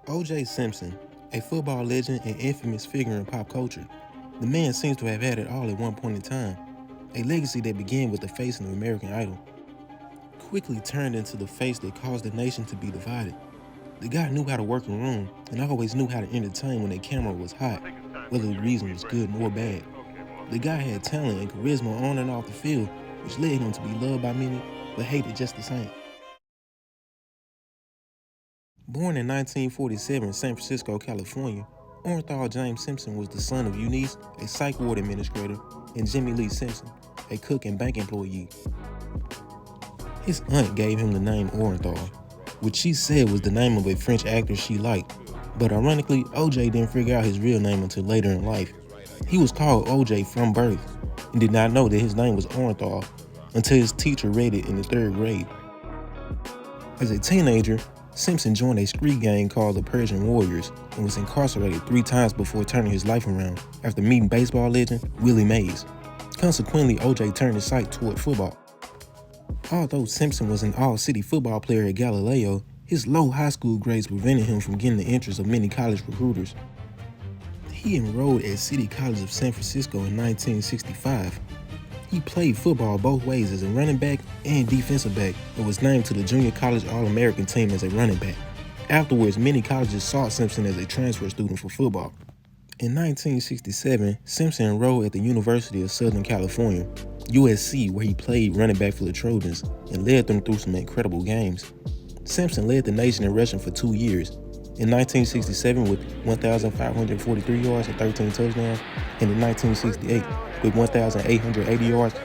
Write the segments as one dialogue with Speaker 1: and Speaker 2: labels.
Speaker 1: OJ Simpson, a football legend and infamous figure in pop culture. The man seems to have had it all at one point in time, a legacy that began with the facing of American Idol, quickly turned into the face that caused the nation to be divided. The guy knew how to work a room and always knew how to entertain when the camera was hot, whether the reason was good or bad. The guy had talent and charisma on and off the field, which led him to be loved by many, but hated just the same. Born in 1947 in San Francisco, California, Orenthal James Simpson was the son of Eunice, a psych ward administrator, and Jimmy Lee Simpson, a cook and bank employee. His aunt gave him the name Orenthal, which she said was the name of a French actor she liked, but ironically, OJ didn't figure out his real name until later in life. He was called OJ from birth and did not know that his name was Orenthal until his teacher read it in the 3rd grade. As a teenager, Simpson joined a street gang called the Persian Warriors and was incarcerated 3 times before turning his life around after meeting baseball legend Willie Mays. Consequently, OJ turned his sight toward football. Although Simpson was an all-city football player at Galileo, his low high school grades prevented him from getting the interest of many college recruiters. He enrolled at City College of San Francisco in 1965. He played football both ways as a running back and defensive back and was named to the Junior College All-American team as a running back. Afterwards, many colleges sought Simpson as a transfer student for football. In 1967, Simpson enrolled at the University of Southern California, USC, where he played running back for the Trojans and led them through some incredible games. Simpson led the nation in rushing for 2 years. In 1967 with 1,543 yards and 13 touchdowns, and in 1968 with 1,880 yards.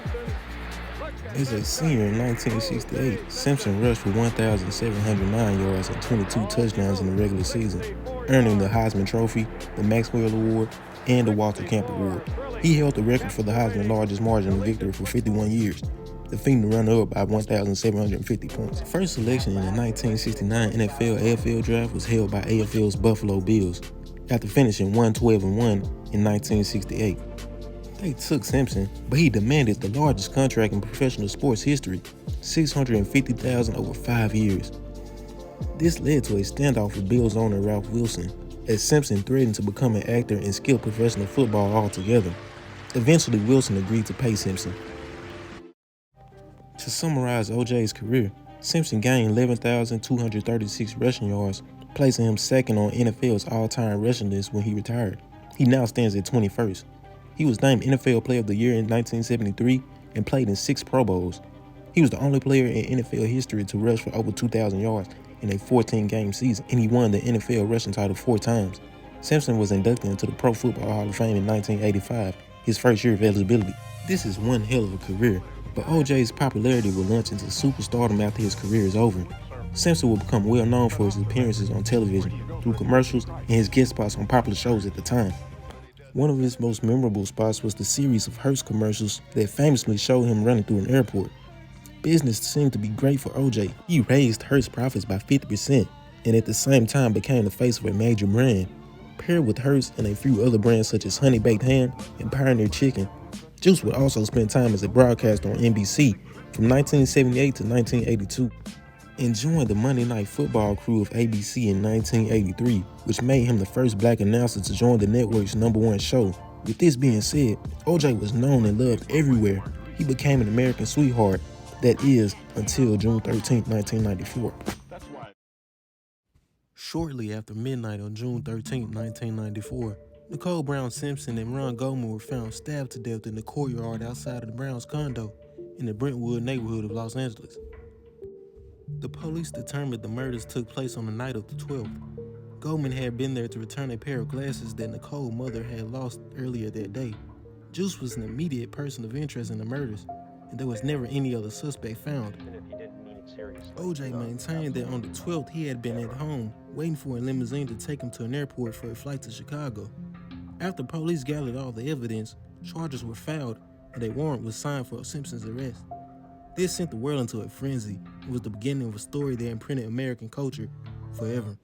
Speaker 1: As a senior in 1968, Simpson rushed for 1,709 yards and 22 touchdowns in the regular season, earning the Heisman Trophy, the Maxwell Award, and the Walter Camp Award. He held the record for the Heisman largest margin of victory for 51 years, defeating the runner-up by 1,750 points. First selection in the 1969 NFL-AFL draft was held by AFL's Buffalo Bills, after finishing 112-1 in 1968. They took Simpson, but he demanded the largest contract in professional sports history, $650,000 over 5 years. This led to a standoff with Bills owner Ralph Wilson, as Simpson threatened to become an actor and skip professional football altogether. Eventually, Wilson agreed to pay Simpson. To summarize OJ's career, Simpson gained 11,236 rushing yards, placing him second on NFL's all-time rushing list when he retired. He now stands at 21st. He was named NFL Player of the Year in 1973 and played in 6 Pro Bowls. He was the only player in NFL history to rush for over 2,000 yards in a 14-game season, and he won the NFL rushing title 4 times. Simpson was inducted into the Pro Football Hall of Fame in 1985, his first year of eligibility. This is one hell of a career, but OJ's popularity will launch into superstardom after his career is over. Simpson will become well known for his appearances on television, through commercials, and his guest spots on popular shows at the time. One of his most memorable spots was the series of Hertz commercials that famously showed him running through an airport. Business seemed to be great for OJ. He raised Hertz profits by 50% and at the same time became the face of a major brand. Paired with Hertz and a few other brands such as Honey Baked Ham and Pioneer Chicken, Juice would also spend time as a broadcaster on NBC from 1978 to 1982. And joined the Monday Night Football crew of ABC in 1983, which made him the first black announcer to join the network's #1 show. With this being said, OJ was known and loved everywhere. He became an American sweetheart, that is, until June 13, 1994. Shortly after midnight on June 13, 1994, Nicole Brown Simpson and Ron Goldman were found stabbed to death in the courtyard outside of the Browns' condo in the Brentwood neighborhood of Los Angeles. The police determined the murders took place on the night of the 12th. Goldman had been there to return a pair of glasses that Nicole's mother had lost earlier that day. Juice was an immediate person of interest in the murders, and there was never any other suspect found. OJ maintained that on the 12th he had been at home, waiting for a limousine to take him to an airport for a flight to Chicago. After police gathered all the evidence, charges were filed, and a warrant was signed for Simpson's arrest. This sent the world into a frenzy. It was the beginning of a story that imprinted American culture forever.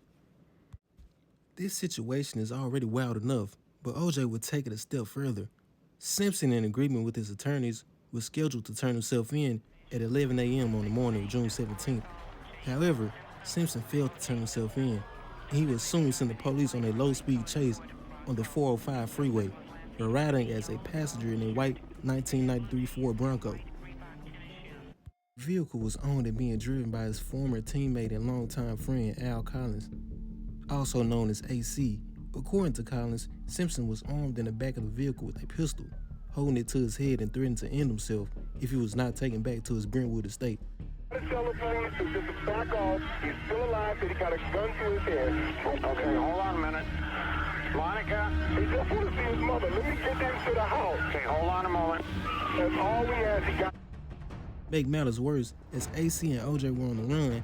Speaker 1: This situation is already wild enough, but OJ would take it a step further. Simpson, in agreement with his attorneys, was scheduled to turn himself in at 11 a.m. on the morning of June 17th. However, Simpson failed to turn himself in, He was soon sent the police on a low-speed chase on the 405 freeway, riding as a passenger in a white 1993 Ford Bronco. The vehicle was owned and being driven by his former teammate and longtime friend Al Collins, also known as AC. According to Collins, Simpson was armed in the back of the vehicle with a pistol, holding it to his head and threatened to end himself if he was not taken back to his Brentwood estate.
Speaker 2: Tell the police to just back off. He's still alive, but he got a gun to his head. Okay, hold on a minute. Monica? He just want to see his mother. Let me get them to the house. Okay, hold on a moment. That's all we ask. He got.
Speaker 1: Make matters worse, as AC and OJ were on the run,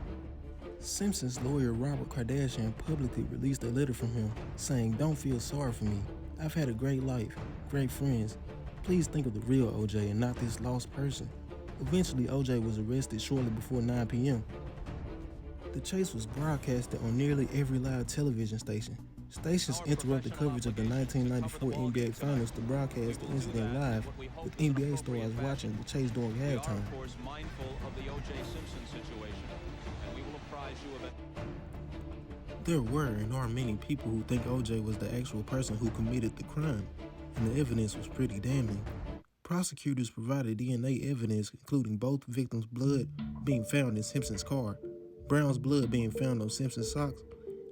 Speaker 1: Simpson's lawyer Robert Kardashian publicly released a letter from him saying, "Don't feel sorry for me. I've had a great life, great friends. Please think of the real OJ and not this lost person." Eventually, OJ was arrested shortly before 9 p.m. The chase was broadcasted on nearly every live television station. Stations interrupted coverage of the 1994 NBA Finals to broadcast the incident live, with NBA stars watching the chase during halftime.
Speaker 3: We are, of course, mindful of the OJ Simpson situation, and we will apprise you of it.
Speaker 1: There were and are many people who think OJ was the actual person who committed the crime, and the evidence was pretty damning. Prosecutors provided DNA evidence, including both victims' blood being found in Simpson's car, Brown's blood being found on Simpson's socks,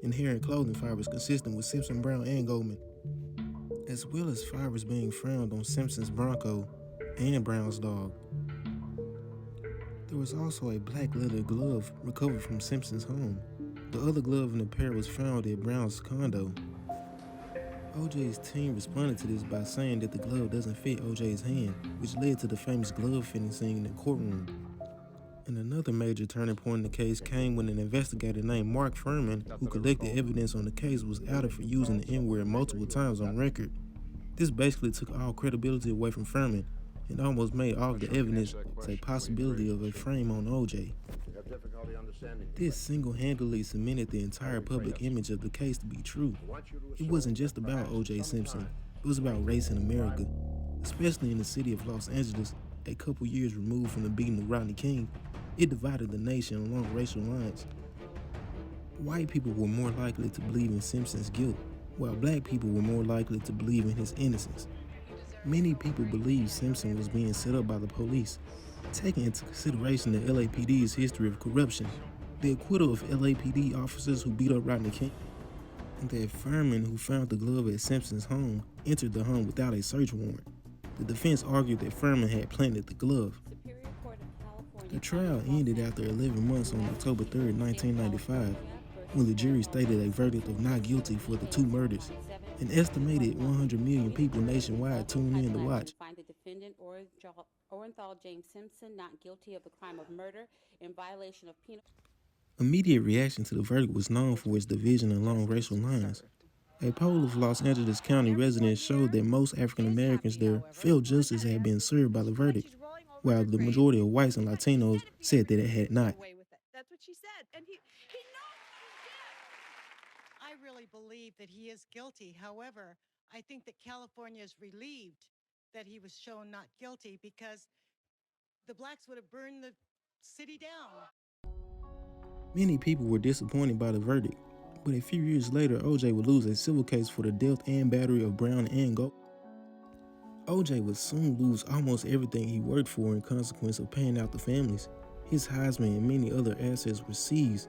Speaker 1: and hair and clothing fibers consistent with Simpson, Brown, and Goldman, as well as fibers being found on Simpson's Bronco and Brown's dog. There was also a black leather glove recovered from Simpson's home. The other glove in the pair was found at Brown's condo. OJ's team responded to this by saying that the glove doesn't fit OJ's hand, which led to the famous glove fitting scene in the courtroom. And another major turning point in the case came when an investigator named Mark Furman, who collected evidence on the case, was outed for using the N-word multiple times on record. This basically took all credibility away from Furman and almost made all of the evidence a possibility of a frame on OJ. This single-handedly cemented the entire public image of the case to be true. It wasn't just about OJ Simpson, it was about race in America, especially in the city of Los Angeles, a couple years removed from the beating of Rodney King. It divided the nation along racial lines. White people were more likely to believe in Simpson's guilt, while black people were more likely to believe in his innocence. Many people believed Simpson was being set up by the police, taking into consideration the LAPD's history of corruption, the acquittal of LAPD officers who beat up Rodney King, and that Furman, who found the glove at Simpson's home, entered the home without a search warrant. The defense argued that Furman had planted the glove. The trial ended after 11 months on October 3, 1995, when the jury stated a verdict of not guilty for the two murders. An estimated 100 million people nationwide tuned in to watch.
Speaker 4: Find the defendant, Orenthal James Simpson, not guilty of the crime of murder in violation of penal.
Speaker 1: Immediate reaction to the verdict was known for its division along racial lines. A poll of Los Angeles County residents showed that most African Americans there felt justice had been served by the verdict, while the majority of whites and Latinos said that it had not.
Speaker 5: That's what she said, and he knows he did. I really believe that he is guilty. However, I think that California is relieved that he was shown not guilty, because the blacks would have burned the city down.
Speaker 1: Many people were disappointed by the verdict, but a few years later, OJ would lose a civil case for the death and battery of Brown and Gold. OJ would soon lose almost everything he worked for in consequence of paying out the families. His Heisman and many other assets were seized,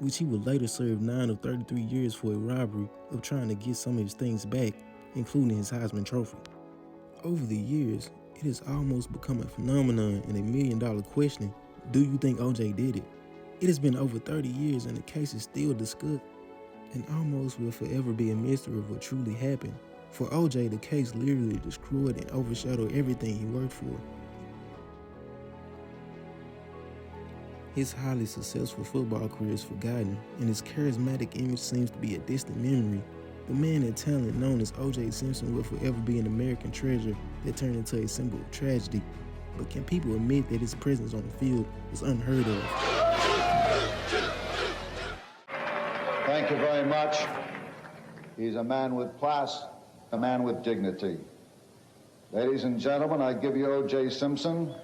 Speaker 1: which he would later serve 9 of 33 years for a robbery of trying to get some of his things back, including his Heisman Trophy. Over the years, it has almost become a phenomenon and a million-dollar question: do you think OJ did it? It has been over 30 years and the case is still discussed, and almost will forever be a mystery of what truly happened. For OJ, the case literally destroyed and overshadowed everything he worked for. His highly successful football career is forgotten, and his charismatic image seems to be a distant memory. The man and talent known as OJ Simpson will forever be an American treasure that turned into a symbol of tragedy. But can people admit that his presence on the field was unheard of?
Speaker 6: Thank you very much. He's a man with class, a man with dignity. Ladies and gentlemen, I give you O.J. Simpson.